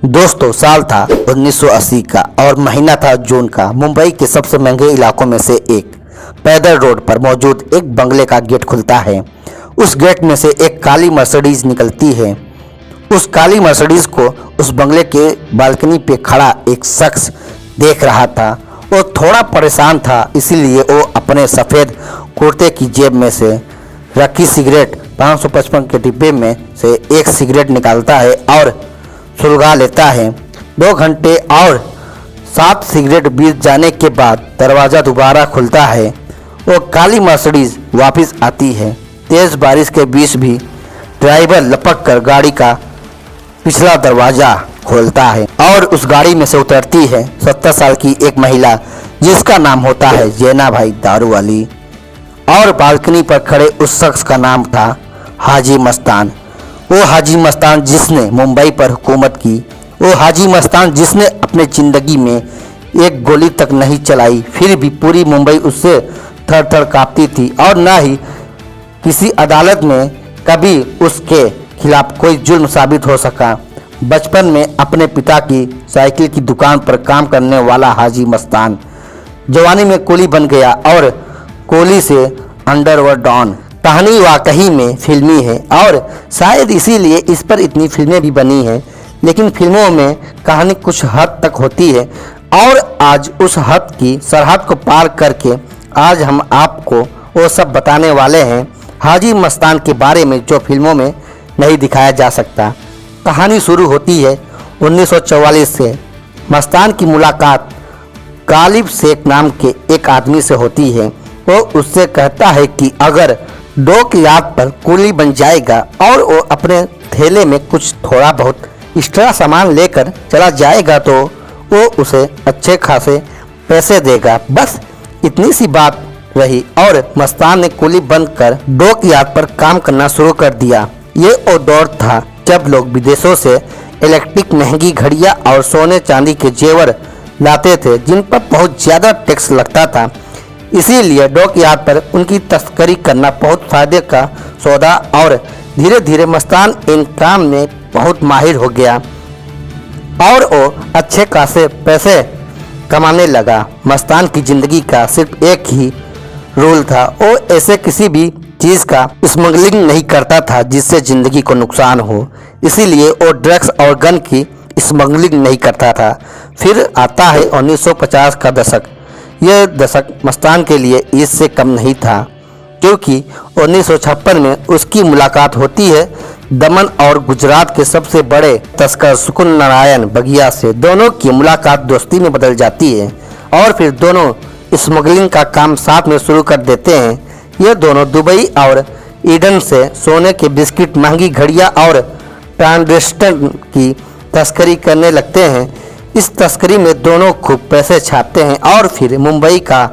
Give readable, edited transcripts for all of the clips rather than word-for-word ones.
दोस्तों साल था 1980 का और महीना था जून का। मुंबई के सबसे महंगे इलाकों में से एक पैदल रोड पर मौजूद एक बंगले का गेट खुलता है। उस गेट में से एक काली मर्सिडीज निकलती है। उस काली मर्सिडीज को उस बंगले के बालकनी पे खड़ा एक शख्स देख रहा था। वो थोड़ा परेशान था, इसीलिए वो अपने सफ़ेद कुर्ते की जेब में से रखी सिगरेट 555 के डिब्बे में से एक सिगरेट निकालता है और सुलगा लेता है। 2 घंटे और 7 सिगरेट बीत जाने के बाद दरवाज़ा दोबारा खुलता है। वो काली मर्सिडीज वापस आती है। तेज़ बारिश के बीच भी ड्राइवर लपक कर गाड़ी का पिछला दरवाज़ा खोलता है और उस गाड़ी में से उतरती है 70 साल की एक महिला, जिसका नाम होता है जैना भाई दारू वाली। और बालकनी पर खड़े उस शख्स का नाम था हाजी मस्तान। वो हाजी मस्तान जिसने मुंबई पर हुकूमत की, वो हाजी मस्तान जिसने अपने ज़िंदगी में एक गोली तक नहीं चलाई, फिर भी पूरी मुंबई उससे थर थर काँपती थी और ना ही किसी अदालत में कभी उसके खिलाफ कोई जुल्म साबित हो सका। बचपन में अपने पिता की साइकिल की दुकान पर काम करने वाला हाजी मस्तान जवानी में कुली बन गया और कुली से अंडरवर्ल्ड डॉन। कहानी वाकई में फिल्मी है और शायद इसीलिए इस पर इतनी फिल्में भी बनी हैं, लेकिन फिल्मों में कहानी कुछ हद तक होती है और आज उस हद की सरहद को पार करके आज हम आपको वो सब बताने वाले हैं हाजी मस्तान के बारे में जो फिल्मों में नहीं दिखाया जा सकता। कहानी शुरू होती है 1944 से। मस्तान की मुलाकात गालिब शेख नाम के एक आदमी से होती है। वो उससे कहता है कि अगर डो की याद पर कुली बन जाएगा और वो अपने थैले में कुछ थोड़ा बहुत एक्स्ट्रा सामान लेकर चला जाएगा तो वो उसे अच्छे खासे पैसे देगा। बस इतनी सी बात रही और मस्तान ने कुली बंद कर डो की याद पर काम करना शुरू कर दिया। ये वो दौर था जब लोग विदेशों से इलेक्ट्रिक महंगी घड़ियां और सोने चांदी के जेवर लाते थे, जिन पर बहुत ज़्यादा टैक्स लगता था। इसीलिए डॉक यार्ड पर उनकी तस्करी करना बहुत फायदे का सौदा और धीरे धीरे मस्तान इन काम में बहुत माहिर हो गया और वो अच्छे खासे पैसे कमाने लगा। मस्तान की ज़िंदगी का सिर्फ एक ही रूल था, वो ऐसे किसी भी चीज़ का स्मगलिंग नहीं करता था जिससे ज़िंदगी को नुकसान हो। इसीलिए वो ड्रग्स और गन की स्मगलिंग नहीं करता था। फिर आता है 1950 का दशक। यह दशक मस्तान के लिए इससे कम नहीं था, क्योंकि 1956 में उसकी मुलाकात होती है दमन और गुजरात के सबसे बड़े तस्कर सुकुन नारायण बगिया से। दोनों की मुलाकात दोस्ती में बदल जाती है और फिर दोनों स्मगलिंग का काम साथ में शुरू कर देते हैं। ये दोनों दुबई और ईडन से सोने के बिस्किट, महंगी घड़ियां और ट्रांजिस्टर की तस्करी करने लगते हैं। इस तस्करी में दोनों खूब पैसे छापते हैं और फिर मुंबई का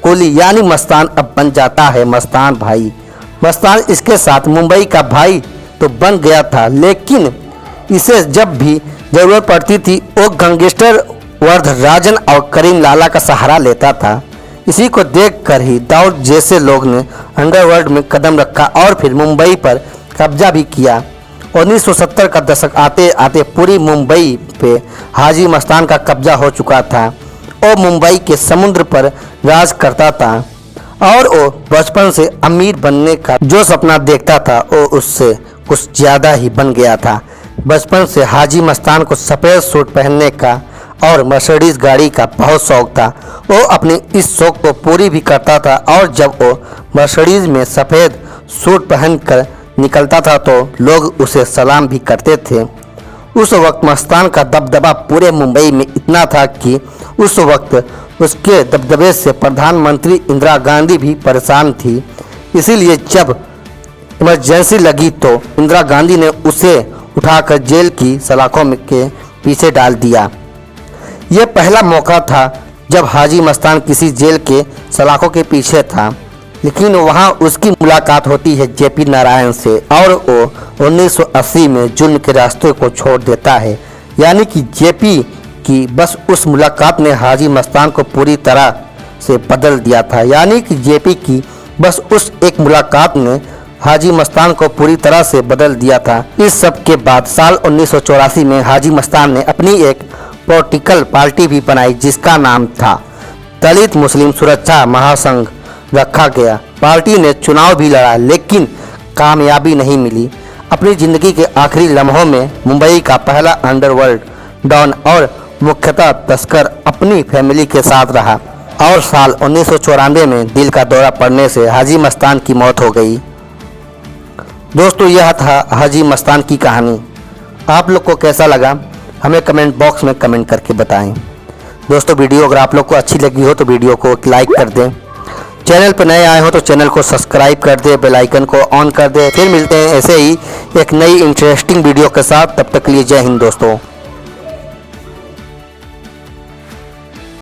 कुली यानी मस्तान अब बन जाता है मस्तान भाई। मस्तान इसके साथ मुंबई का भाई तो बन गया था, लेकिन इसे जब भी ज़रूरत पड़ती थी वो गैंगस्टर वरदराजन और करीम लाला का सहारा लेता था। इसी को देखकर ही दाऊद जैसे लोग ने अंडरवर्ल्ड में कदम रखा और फिर मुंबई पर कब्जा भी किया। 1970 का दशक आते आते पूरी मुंबई पे हाजी मस्तान का कब्जा हो चुका था। वो मुंबई के समुद्र पर राज करता था और वो बचपन से अमीर बनने का जो सपना देखता था वो उससे कुछ ज़्यादा ही बन गया था। बचपन से हाजी मस्तान को सफ़ेद सूट पहनने का और मर्सिडीज गाड़ी का बहुत शौक था। वो अपने इस शौक को पूरी भी करता था और जब वो मर्सिडीज में सफ़ेद सूट पहनकर निकलता था तो लोग उसे सलाम भी करते थे। उस वक्त मस्तान का दबदबा पूरे मुंबई में इतना था कि उस वक्त उसके दबदबे से प्रधानमंत्री इंदिरा गांधी भी परेशान थी। इसीलिए जब इमरजेंसी लगी तो इंदिरा गांधी ने उसे उठाकर जेल की सलाखों के पीछे डाल दिया। यह पहला मौका था जब हाजी मस्तान किसी जेल के सलाखों के पीछे था, लेकिन वहां उसकी मुलाकात होती है जेपी नारायण से और वो 1980 में जुल्म के रास्ते को छोड़ देता है। यानी कि जेपी की बस उस मुलाकात ने हाजी मस्तान को पूरी तरह से बदल दिया था। यानी कि जेपी की बस उस एक मुलाकात ने हाजी मस्तान को पूरी तरह से बदल दिया था। इस सब के बाद साल 1984 में हाजी मस्तान ने अपनी एक पॉलिटिकल पार्टी भी बनाई जिसका नाम था दलित मुस्लिम सुरक्षा महासंघ रखा गया। पार्टी ने चुनाव भी लड़ा लेकिन कामयाबी नहीं मिली। अपनी ज़िंदगी के आखिरी लम्हों में मुंबई का पहला अंडरवर्ल्ड डॉन और मुख्यतः तस्कर अपनी फैमिली के साथ रहा और साल 1994 में दिल का दौरा पड़ने से हाजी मस्तान की मौत हो गई। दोस्तों, यह था हाजी मस्तान की कहानी। आप लोग को कैसा लगा हमें कमेंट बॉक्स में कमेंट करके बताएं। दोस्तों, वीडियो अगर आप लोग को अच्छी लगी हो तो वीडियो को लाइक कर दें। चैनल पर नए आए हो तो चैनल को सब्सक्राइब कर दें, बेल आइकन को ऑन कर दें। फिर मिलते हैं ऐसे ही एक नई इंटरेस्टिंग वीडियो के साथ। तब तक के लिए जय हिंद दोस्तों।